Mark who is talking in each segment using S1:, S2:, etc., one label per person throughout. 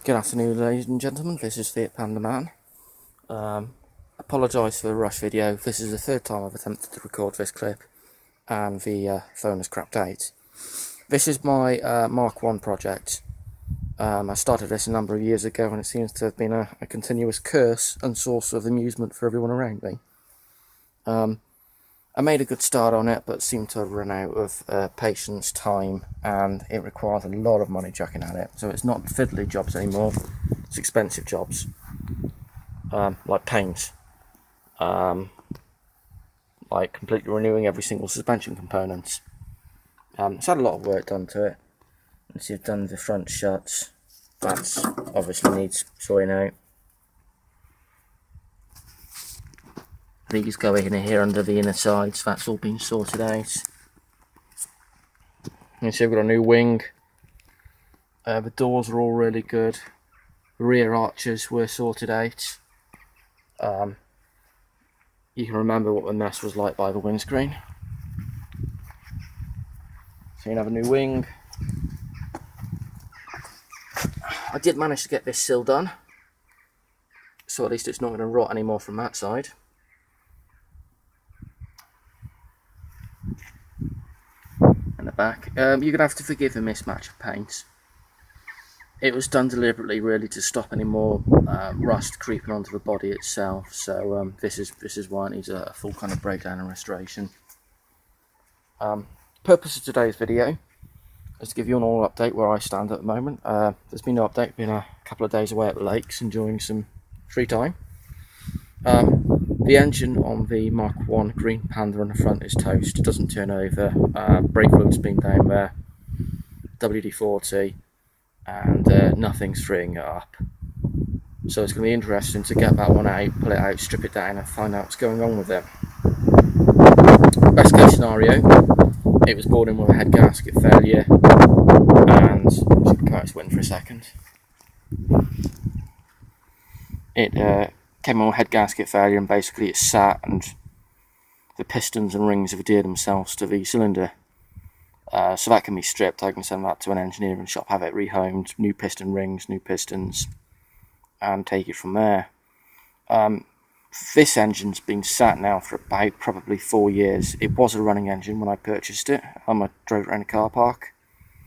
S1: Good afternoon, ladies and gentlemen. This is Fiat Panda Man. Apologise for the rush video. This is the third time I've attempted to record this clip and the phone has crapped out. This is my Mark 1 project. I started this a number of years ago and it seems to have been a continuous curse and source of amusement for everyone around me. I made a good start on it, but seemed to have run out of patience, time, and it requires a lot of money chucking at it. So it's not fiddly jobs anymore, it's expensive jobs, like paint, like completely renewing every single suspension component. It's had a lot of work done to it. Once you've done the front shuts, that obviously needs sorting out. These go in here under the inner sides, that's all been sorted out. You see, I've got a new wing. The doors are all really good. The rear arches were sorted out. You can remember what the mess was like by the windscreen. So you have a new wing. I did manage to get this sill done, so at least it's not going to rot anymore from that side. And the back. You're going to have to forgive the mismatch of paint. It was done deliberately, really, to stop any more rust creeping onto the body itself. So this is why it needs a full kind of breakdown and restoration. Purpose of today's video is to give you an all update where I stand at the moment. There's been no update. Been a couple of days away at the lakes, enjoying some free time. The engine on the Mark 1 green Panda on the front is toast. It doesn't turn over. Brake fluid's been down there. WD-40. And nothing's freeing it up. So it's going to be interesting to get that one out, pull it out, strip it down and find out what's going on with it. Best case scenario, it was brought in with a head gasket failure, and I'm just going to cut its wind for a second. It came on with head gasket failure and basically it sat and the pistons and rings have adhered themselves to the cylinder. So that can be stripped. I can send that to an engineering shop, have it rehomed, new piston rings, new pistons, and take it from there. This engine's been sat now for about probably 4 years. It was a running engine when I purchased it. I drove it around a car park.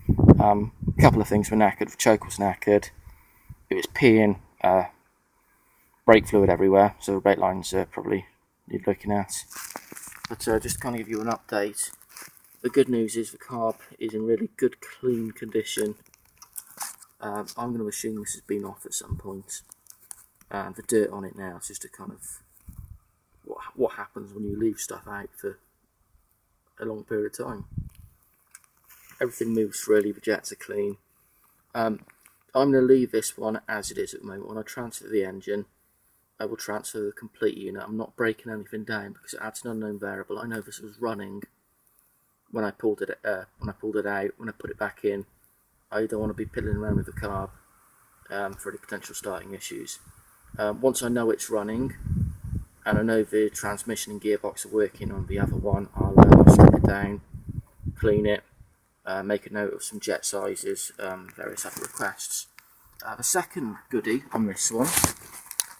S1: A couple of things were knackered. The choke was knackered. It was peeing brake fluid everywhere, so the brake lines probably need looking at. But just to kind of give you an update. The good news is the carb is in really good, clean condition. I'm going to assume this has been off at some point. And the dirt on it now is just a kind of what happens when you leave stuff out for a long period of time. Everything moves freely, the jets are clean. I'm going to leave this one as it is at the moment. When I transfer the engine, I will transfer the complete unit. I'm not breaking anything down because it adds an unknown variable. I know this was running when I pulled it out, when I put it back in. I don't want to be piddling around with the carb for any potential starting issues. Once I know it's running and I know the transmission and gearbox are working on the other one, I'll strip it down, clean it, make a note of some jet sizes, various other requests. The second goodie on this one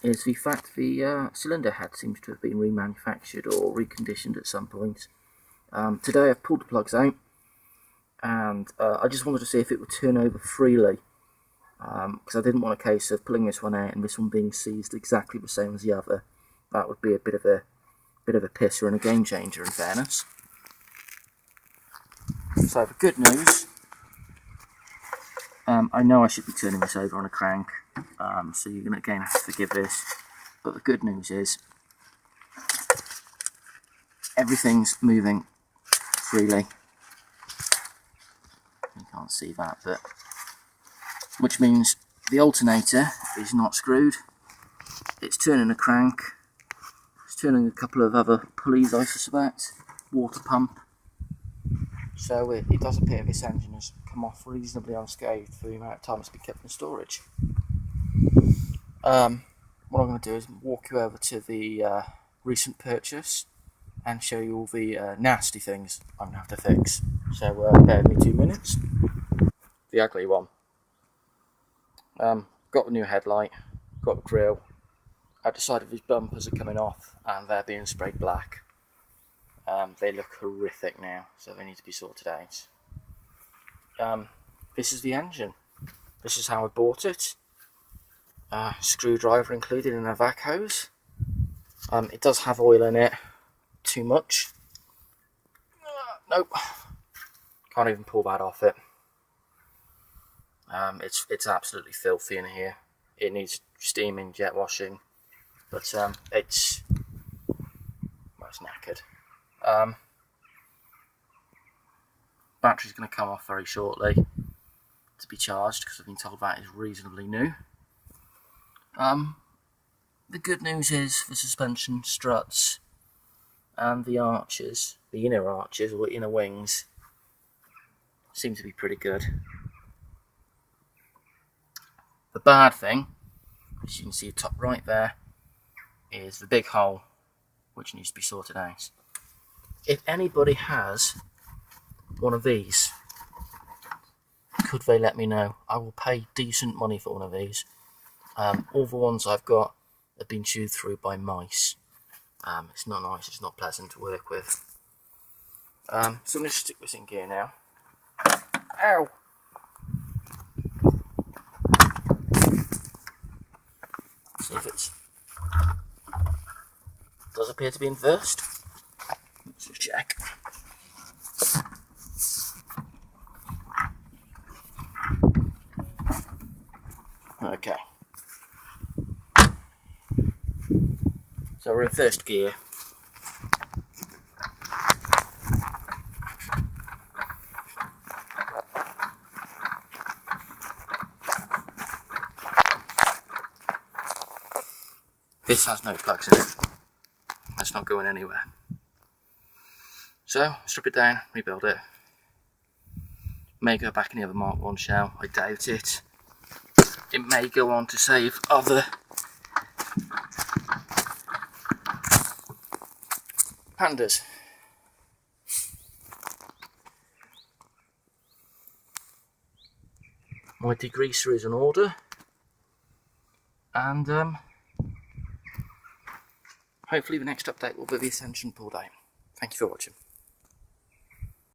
S1: is the fact the cylinder head seems to have been remanufactured or reconditioned at some point. Today I've pulled the plugs out and I just wanted to see if it would turn over freely, because I didn't want a case of pulling this one out and this one being seized exactly the same as the other. That would be a bit of a pisser and a game changer, in fairness. So the good news, I know I should be turning this over on a crank, so you're going to again have to forgive this, but the good news is everything's moving freely. You can't see that, but which means the alternator is not screwed. It's turning a crank. It's turning a couple of other pulleys, I suspect. Water pump. So it does appear this engine has come off reasonably unscathed for the amount of time it's been kept in storage. What I'm going to do is walk you over to the recent purchase and show you all the nasty things I'm going to have to fix. So bear with me 2 minutes. The ugly one. got the new headlight, got the grille. At the side of his bumpers are coming off and they're being sprayed black. They look horrific now, so they need to be sorted out. This is the engine. This is how I bought it. Screwdriver included in a vac hose. It does have oil in it, too much. Nope, can't even pull that off it. It's absolutely filthy in here. It needs steaming, jet washing, but it's knackered. Battery's going to come off very shortly to be charged because I've been told that is reasonably new. The good news is the suspension struts and the arches, the inner arches or inner wings, seem to be pretty good. The bad thing, as you can see top right there, is the big hole which needs to be sorted out. If anybody has one of these, could they let me know? I will pay decent money for one of these. All the ones I've got have been chewed through by mice. It's not nice, it's not pleasant to work with. So I'm going to stick this in gear now. Ow! See if it does appear to be inversed. Let's just check. Okay. So we're in first gear. This has no plugs in it. That's not going anywhere. So, strip it down, rebuild it. May go back in the other Mark 1 shell, I doubt it. It may go on to save other pandas. My degreaser is in order, and hopefully the next update will be the Ascension pulled out. Thank you for watching.